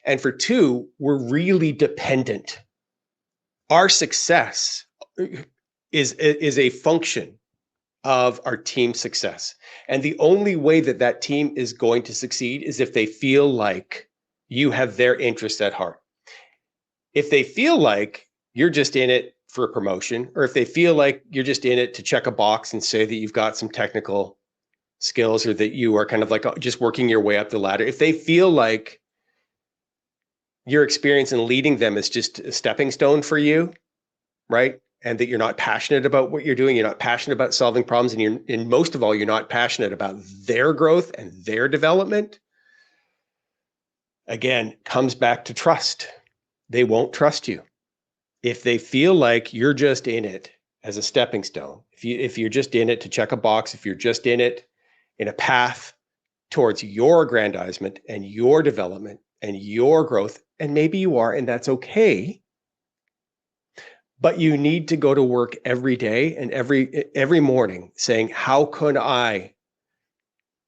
[SPEAKER 1] And for two, we're really dependent. Our success is a function of our team's success. And the only way that that team is going to succeed is if they feel like you have their interests at heart. If they feel like you're just in it for a promotion, or if they feel like you're just in it to check a box and say that you've got some technical skills, or that you are kind of like just working your way up the ladder, if they feel like your experience in leading them is just a stepping stone for you, right? And that you're not passionate about what you're doing, you're not passionate about solving problems, and most of all, you're not passionate about their growth and their development, again, comes back to trust. They won't trust you. If they feel like you're just in it as a stepping stone, if you're just in it to check a box, if you're just in it in a path towards your aggrandizement and your development and your growth, and maybe you are, and that's okay, but you need to go to work every day and every morning saying, how can I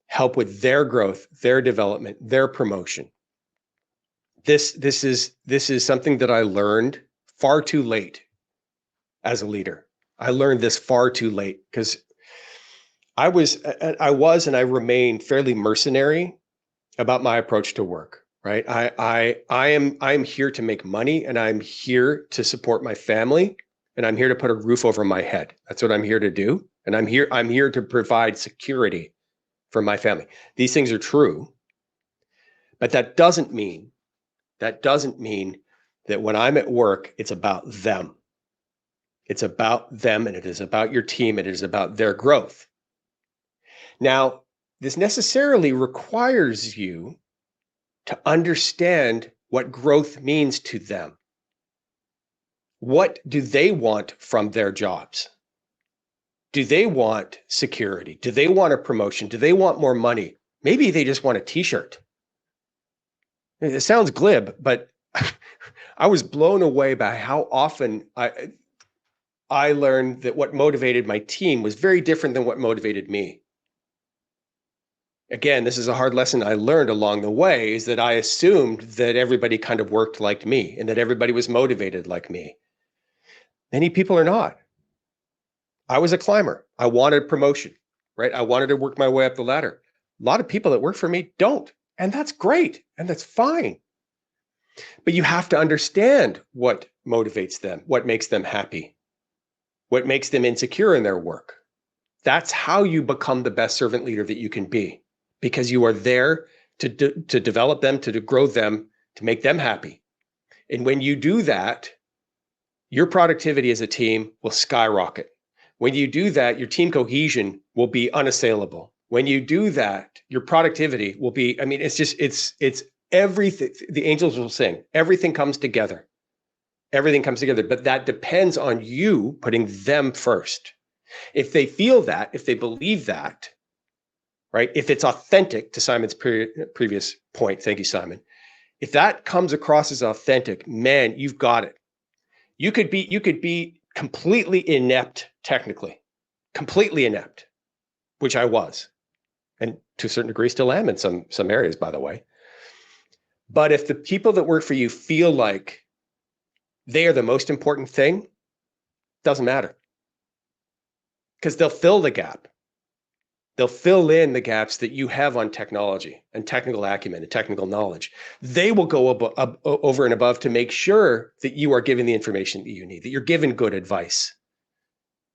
[SPEAKER 1] help with their growth, their development, their promotion? This is something that I learned far too late as a leader. I learned this far too late because I was and I remain fairly mercenary about my approach to work, right? I'm here to make money, and I'm here to support my family, and I'm here to put a roof over my head. That's what I'm here to do. And I'm here to provide security for my family. These things are true, but that doesn't mean that when I'm at work, it's about them. It's about them, and it is about your team. It is about their growth. Now, this necessarily requires you to understand what growth means to them. What do they want from their jobs? Do they want security? Do they want a promotion? Do they want more money? Maybe they just want a t-shirt. It sounds glib, but I was blown away by how often I learned that what motivated my team was very different than what motivated me. Again, this is a hard lesson I learned along the way, is that I assumed that everybody kind of worked like me and that everybody was motivated like me. Many people are not. I was a climber. I wanted promotion, right? I wanted to work my way up the ladder. A lot of people that work for me don't, and that's great, and that's fine. But you have to understand what motivates them, what makes them happy, what makes them insecure in their work. That's how you become the best servant leader that you can be, because you are there to develop them, to grow them, to make them happy. And when you do that, your productivity as a team will skyrocket. When you do that, your team cohesion will be unassailable. When you do that, your productivity will be, it's everything. The angels will sing. Everything comes together. everything comes together. But that depends on you putting them first. If they feel that, if they believe that, right? If it's authentic, to Simon's previous point, thank you, Simon. If that comes across as authentic, man, you've got it. You could be completely inept technically, completely inept, which I was, and to a certain degree still am in some areas, by the way. But if the people that work for you feel like they are the most important thing, doesn't matter, because they'll fill the gap. They'll fill in the gaps that you have on technology and technical acumen and technical knowledge. They will go over and above to make sure that you are given the information that you need, that you're given good advice,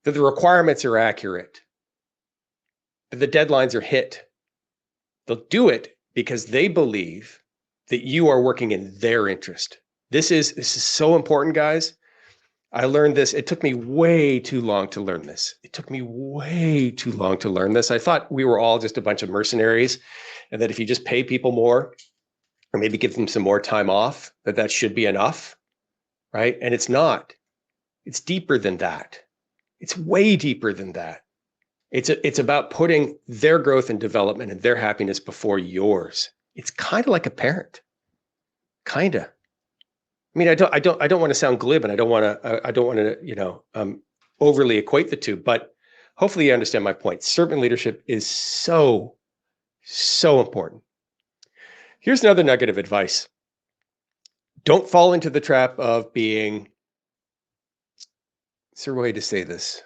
[SPEAKER 1] that the requirements are accurate, that the deadlines are hit. They'll do it because they believe that you are working in their interest. This is so important, guys. I learned this. It took me way too long to learn this. I thought we were all just a bunch of mercenaries, and that if you just pay people more, or maybe give them some more time off, that should be enough, right? And it's not. It's deeper than that. It's way deeper than that. It's about putting their growth and development and their happiness before yours. It's kind of like a parent. Kind of. I mean, I don't want to sound glib, and I don't want to, overly equate the two, but hopefully you understand my point. Servant leadership is so, so important. Here's another nugget of advice. Don't fall into the trap of being, is there a way to say this?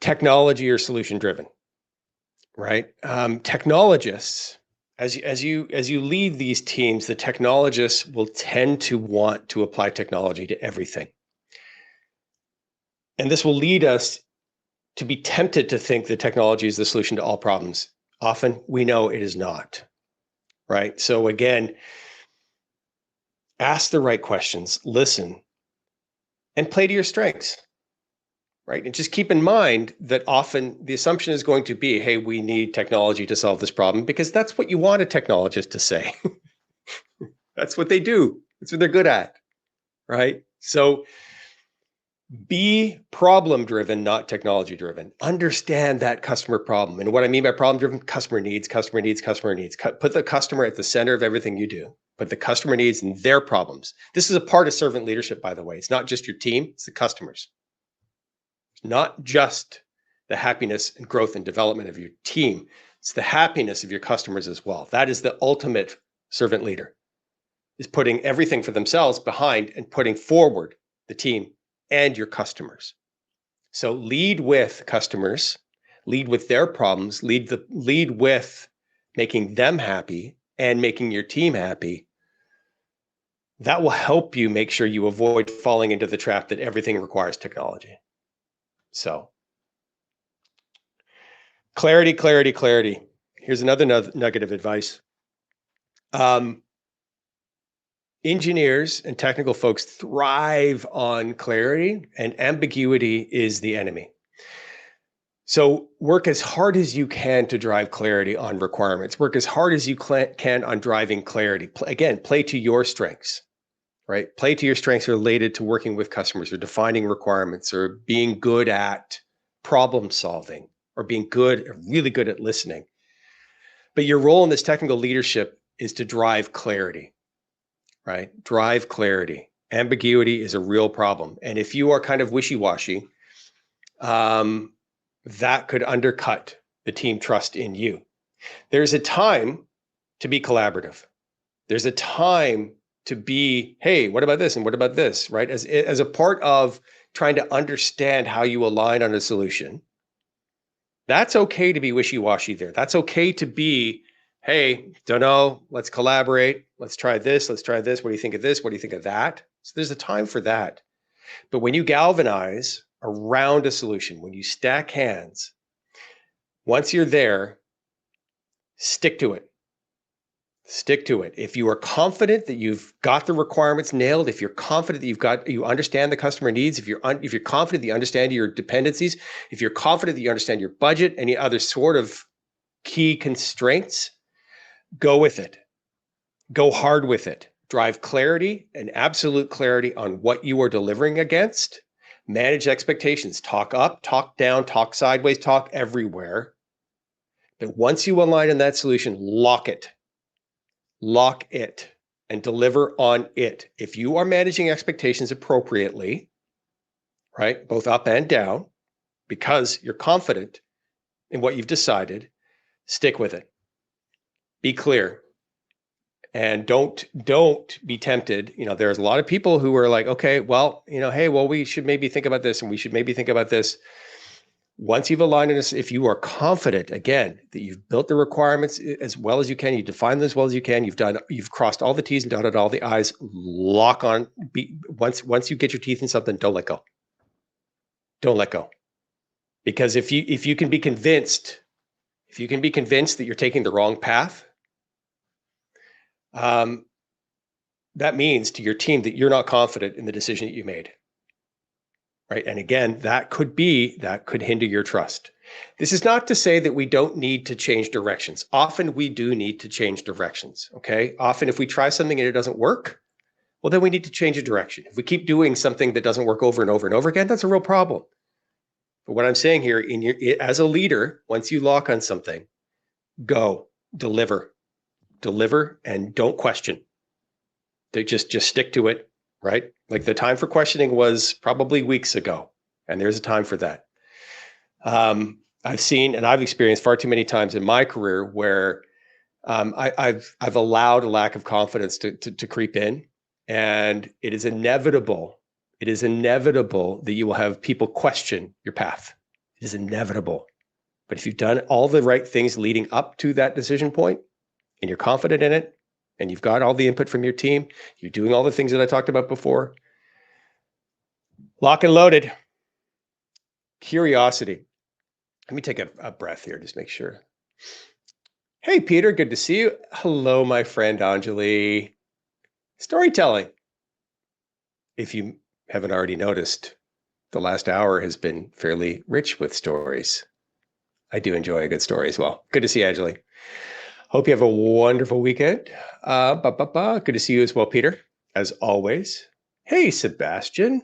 [SPEAKER 1] Technology or solution driven, right? Technologists, as you lead these teams, the technologists will tend to want to apply technology to everything. And this will lead us to be tempted to think that technology is the solution to all problems. Often we know it is not, right? So again, ask the right questions, listen, and play to your strengths, right? And just keep in mind that often the assumption is going to be, hey, we need technology to solve this problem, because that's what you want a technologist to say. That's what they do. That's what they're good at, right? So be problem driven, not technology driven. Understand that customer problem. And what I mean by problem driven, customer needs. Put the customer at the center of everything you do. Put the customer needs and their problems. This is a part of servant leadership, by the way. It's not just your team, it's the customers. It's not just the happiness and growth and development of your team. It's the happiness of your customers as well. That is the ultimate servant leader, is putting everything for themselves behind and putting forward the team and your customers. So lead with customers, lead with their problems, lead with making them happy and making your team happy. That will help you make sure you avoid falling into the trap that everything requires technology. So clarity. Here's another nugget of advice. Engineers and technical folks thrive on clarity, and ambiguity is the enemy. So work as hard as you can to drive clarity on requirements. Work as hard as you can on driving clarity. Again, play to your strengths, right? Play to your strengths related to working with customers, or defining requirements, or being good at problem solving, or being really good at listening. But your role in this technical leadership is to drive clarity. Right? Drive clarity. Ambiguity is a real problem. And if you are kind of wishy-washy, that could undercut the team trust in you. There's a time to be collaborative. There's a time to be, hey, what about this? And what about this? Right? As a part of trying to understand how you align on a solution, that's okay to be wishy-washy there. That's okay to be, hey, don't know, let's collaborate. Let's try this. What do you think of this? What do you think of that? So there's a time for that. But when you galvanize around a solution, when you stack hands, once you're there, stick to it. Stick to it. If you are confident that you've got the requirements nailed, if you're confident that you understand the customer needs, if you're confident that you understand your dependencies, if you're confident that you understand your budget, any other sort of key constraints, go with it. Go hard with it. drive clarity and absolute clarity on what you are delivering against, manage expectations, talk up, talk down, talk sideways, talk everywhere. But once you align in that solution, lock it and deliver on it. If you are managing expectations appropriately, right, both up and down, because you're confident in what you've decided, stick with it. Be clear. And don't be tempted. There's a lot of people who are like, okay, well, hey, well, we should maybe think about this and we should maybe think about this. Once you've aligned this, if you are confident, again, that you've built the requirements as well as you can, you define them as well as you can, you've crossed all the T's and dotted all the I's, lock on. Once you get your teeth in something, don't let go. Don't let go. Because if you can be convinced that you're taking the wrong path, that means to your team that you're not confident in the decision that you made. Right. And again, that could hinder your trust. This is not to say that we don't need to change directions. Often we do need to change directions. Okay. Often if we try something and it doesn't work, well, then we need to change a direction. If we keep doing something that doesn't work over and over and over again, that's a real problem. But what I'm saying here, as a leader, once you lock on something, go deliver, and don't question. They just stick to it. Right? Like the time for questioning was probably weeks ago, and there's a time for that. I've seen and I've experienced far too many times in my career where I've allowed a lack of confidence to creep in, and it is inevitable. It is inevitable that you will have people question your path. It is inevitable. But if you've done all the right things leading up to that decision point, and you're confident in it, and you've got all the input from your team, you're doing all the things that I talked about before, lock and loaded. Curiosity. Let me take a breath here, just make sure. Hey, Peter, good to see you. Hello, my friend Anjali. Storytelling. If you haven't already noticed, the last hour has been fairly rich with stories. I do enjoy a good story as well. Good to see you, Anjali. Hope you have a wonderful weekend. Good to see you as well, Peter, as always. Hey, Sebastian.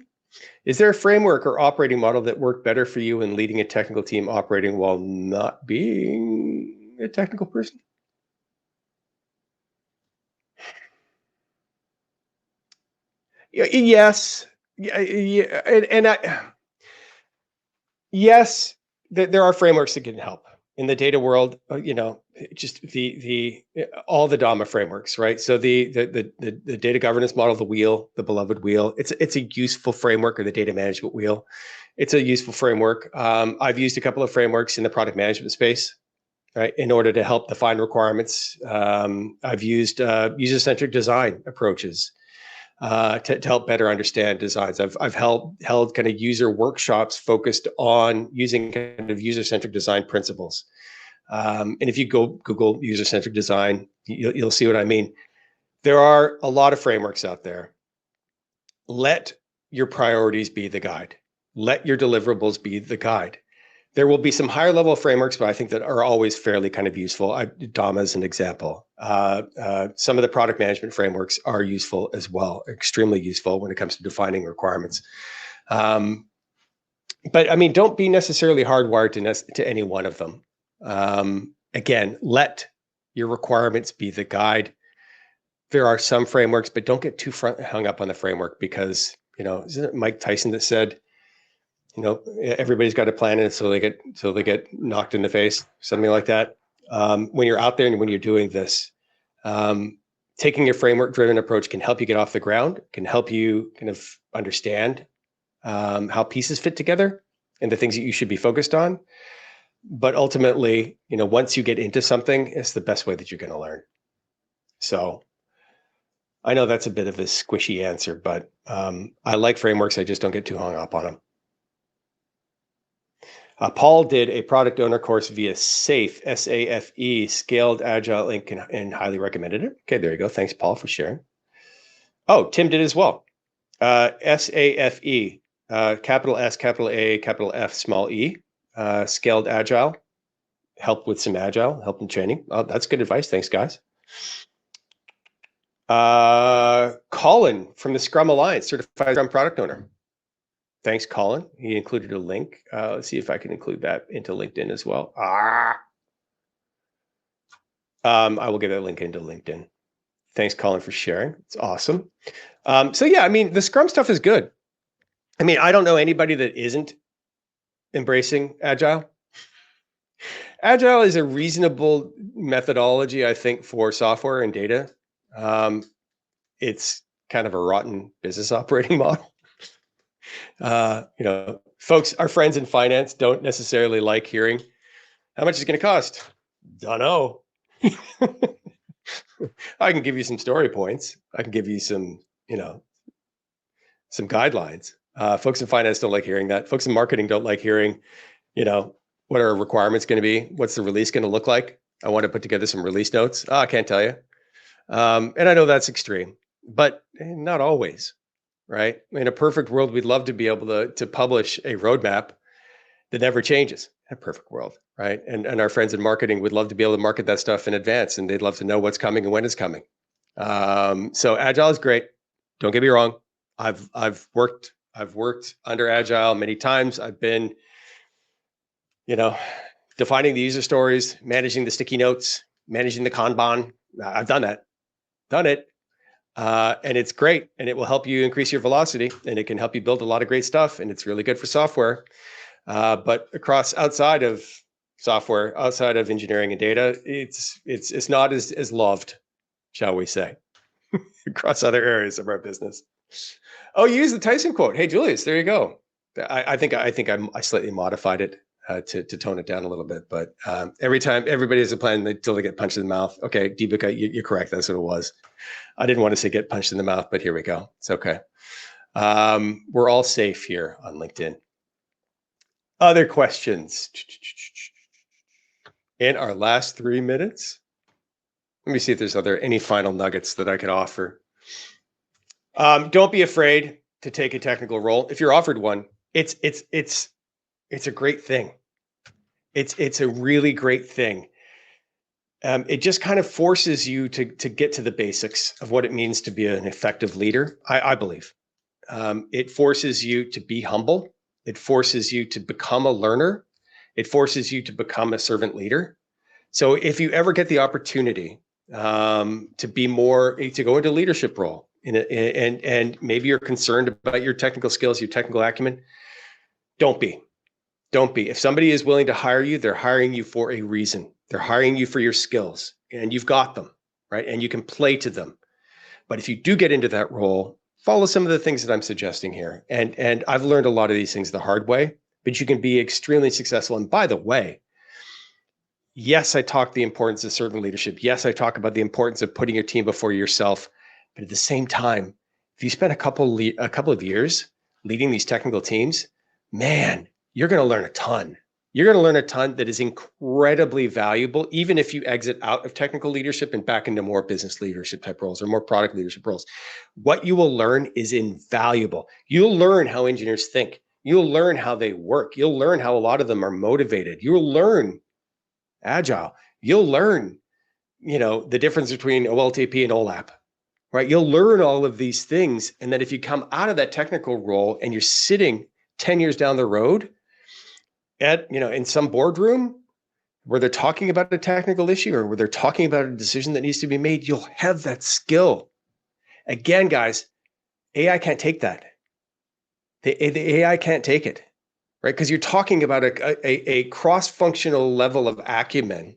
[SPEAKER 1] Is there a framework or operating model that worked better for you in leading a technical team operating while not being a technical person? Yes. Yes, there are frameworks that can help in the data world. Just all the DAMA frameworks, right? So the data governance model, the wheel, the beloved wheel. It's a useful framework, or the data management wheel. It's a useful framework. I've used a couple of frameworks in the product management space, right, in order to help define requirements. I've used user-centric design approaches to help better understand designs. I've held kind of user workshops focused on using kind of user-centric design principles. And if you go Google user-centric design, you'll see what I mean. There are a lot of frameworks out there. Let your priorities be the guide. Let your deliverables be the guide. There will be some higher level frameworks, but I think that are always fairly kind of useful. DAMA is an example. Some of the product management frameworks are useful as well, extremely useful when it comes to defining requirements. But I mean, don't be necessarily hardwired to any one of them. Again, let your requirements be the guide. There are some frameworks, but don't get too hung up on the framework, because, isn't it Mike Tyson that said, everybody's got a plan until they get knocked in the face, something like that. When you're out there and when you're doing this, taking a framework-driven approach can help you get off the ground, can help you kind of understand how pieces fit together and the things that you should be focused on. But ultimately, once you get into something, it's the best way that you're going to learn. So I know that's a bit of a squishy answer, but I like frameworks. I just don't get too hung up on them. Paul did a product owner course via SAFE, S-A-F-E, Scaled Agile Inc., and highly recommended it. Okay, there you go. Thanks, Paul, for sharing. Oh, Tim did as well. SAFE, capital S, capital A, capital F, small e, Scaled Agile, help with some agile, help in training. Oh, that's good advice. Thanks, guys. Colin from the Scrum Alliance, certified Scrum product owner. Thanks, Colin. He included a link. Let's see if I can include that into LinkedIn as well. I will get that link into LinkedIn. Thanks, Colin, for sharing. It's awesome. So yeah, I mean, the Scrum stuff is good. I mean, I don't know anybody that isn't embracing Agile. Agile is a reasonable methodology, I think, for software and data. It's kind of a rotten business operating model. Folks, our friends in finance don't necessarily like hearing how much it's going to cost. Don't know. I can give you some story points. I can give you some guidelines. Folks in finance don't like hearing that. Folks in marketing don't like hearing, what are requirements going to be? What's the release going to look like? I want to put together some release notes. I can't tell you. And I know that's extreme, but not always, right? In a perfect world, we'd love to be able to publish a roadmap that never changes. A perfect world, right? And our friends in marketing would love to be able to market that stuff in advance, and they'd love to know what's coming and when it's coming. So Agile is great. Don't get me wrong. I've worked under Agile many times. I've been, defining the user stories, managing the sticky notes, managing the Kanban. I've done that. Done it. And it's great, and it will help you increase your velocity, and it can help you build a lot of great stuff, and it's really good for software. But outside of software, outside of engineering and data, it's not as loved, shall we say, across other areas of our business. Oh, you use the Tyson quote. Hey, Julius, there you go. I think I slightly modified it to tone it down a little bit, but every time everybody has a plan until they get punched in the mouth. Okay, Deepika, you're correct. That's what it was. I didn't want to say get punched in the mouth, but here we go. It's okay. We're all safe here on LinkedIn. Other questions in our last 3 minutes? Let me see if there's any final nuggets that I could offer. Don't be afraid to take a technical role. If you're offered one, it's a great thing. It's a really great thing. It just kind of forces you to get to the basics of what it means to be an effective leader. I believe it forces you to be humble. It forces you to become a learner. It forces you to become a servant leader. So if you ever get the opportunity to go into a leadership role, and maybe you're concerned about your technical skills, your technical acumen, don't be. If somebody is willing to hire you, they're hiring you for a reason. They're hiring you for your skills, and you've got them, right? And you can play to them. But if you do get into that role, follow some of the things that I'm suggesting here. And I've learned a lot of these things the hard way, but you can be extremely successful. And by the way, yes, I talk the importance of servant leadership. Yes, I talk about the importance of putting your team before yourself. But at the same time, if you spend a couple of years leading these technical teams, man, you're going to learn a ton. You're going to learn a ton that is incredibly valuable, even if you exit out of technical leadership and back into more business leadership type roles or more product leadership roles. What you will learn is invaluable. You'll learn how engineers think. You'll learn how they work. You'll learn how a lot of them are motivated. You'll learn Agile. You'll learn, the difference between OLTP and OLAP, right? You'll learn all of these things. And then if you come out of that technical role and you're sitting 10 years down the road in some boardroom where they're talking about a technical issue or where they're talking about a decision that needs to be made, you'll have that skill. Again, guys, AI can't take that. The AI can't take it, right? Because you're talking about a cross-functional level of acumen,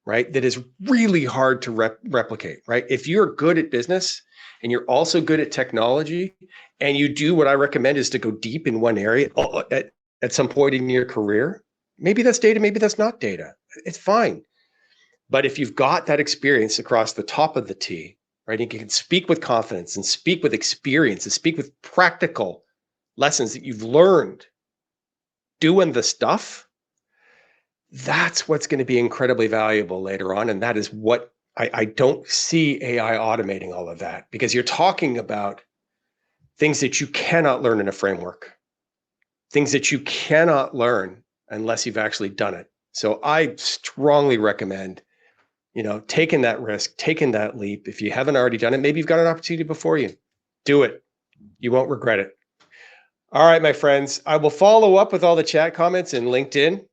[SPEAKER 1] right? That is really hard to replicate, right? If you're good at business and you're also good at technology, and you do what I recommend is to go deep in one area at some point in your career, maybe that's data, maybe that's not data. It's fine. But if you've got that experience across the top of the T, right, and you can speak with confidence and speak with experience and speak with practical lessons that you've learned doing the stuff, that's what's going to be incredibly valuable later on. And that is what I don't see AI automating all of that, because you're talking about things that you cannot learn in a framework, things that you cannot learn unless you've actually done it. So I strongly recommend, taking that risk, taking that leap. If you haven't already done it, maybe you've got an opportunity before you. Do it. You won't regret it. All right, my friends, I will follow up with all the chat comments in LinkedIn.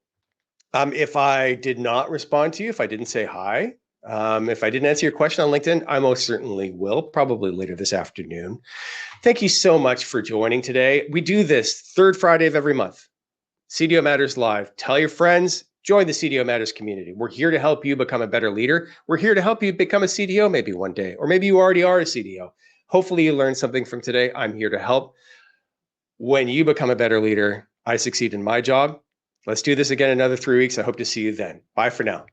[SPEAKER 1] If I did not respond to you, if I didn't say hi, if I didn't answer your question on LinkedIn, I most certainly will, probably later this afternoon. Thank you so much for joining today. We do this third Friday of every month. CDO Matters Live. Tell your friends, join the CDO Matters community. We're here to help you become a better leader. We're here to help you become a CDO maybe one day, or maybe you already are a CDO. Hopefully you learned something from today. I'm here to help. When you become a better leader, I succeed in my job. Let's do this again in another 3 weeks. I hope to see you then. Bye for now.